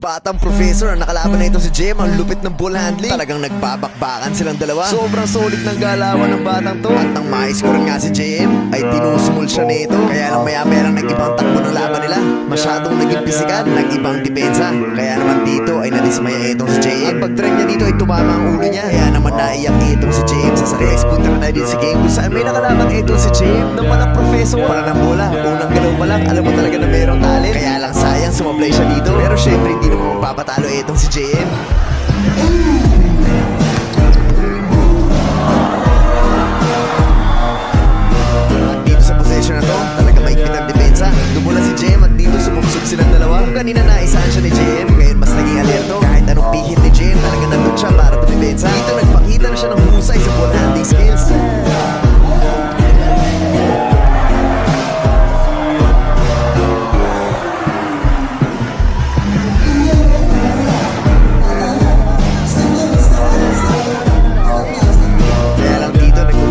Batang professor ang nakalaban na ito si Jem. Ang lupit ng ball handling. Talagang nagbabakbakan silang dalawa. Sobrang solid ng galawan ng batang to. At ang ma-score nga si Jem ay tinusmol siya nito. Kaya lang maya-maya lang nag-ibang takbo ng laban nila. Masyadong naging pisikal, nag-ibang depensa. Kaya naman dito ay nadismaya itong si Jem. Ang pag-drive niya dito ay tumama ang ulo niya. Kaya naman naiyak itong si Jem sa sarili. Punta na tayo din si game kung saan may nakalaban itong si Jem ng mga professor. Para ng bola, unang galaw pa lang, alam mo talaga na mayroong talent. Kaya lang sayang sumablay siya dito. Pero syempre hindi naman magpapatalo itong si Jem. At dito sa possession na to, talaga maigpit ang depensa. Dumula si Jem at dito sumubsog silang dalawa. Kung kanina naisahan siya ni Jem, ngayon mas naging alerto. Kahit anong pihit ni Jem, talaga nandun siya para tumibensa. Dito nagpakita na siya ng husay sa ball handling skills.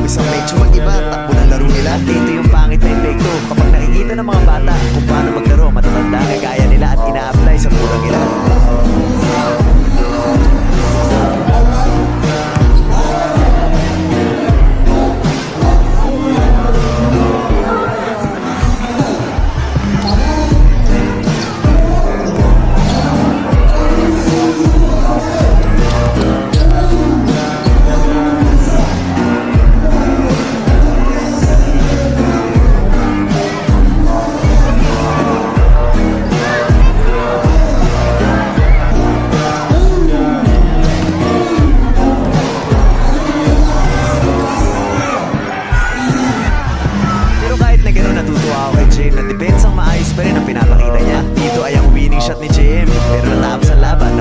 Isang medyo mag-iba, takbo ng laro nila. Dito yung pangit na epekto kapag nakikita ng mga bata kung paano maglaro matatanda kagaya nila at ina-apply sa murang nila.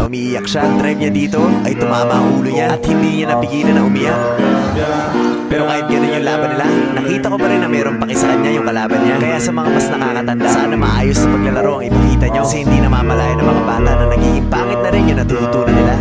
Umiiyak siya. Ang drive niya dito ay tumama ang ulo niya at hindi niya napigilan na umiyak. Pero kahit ganun yung laban nila, nakita ko pa rin na mayroong paki sa kanya yung kalaban niya. Kaya sa mga mas nakakatanda, sana maayos na paglalaro ang ipakita nyo kasi hindi na mamalaya ng mga bata na nagiging pangit na rin yung natututunan nila.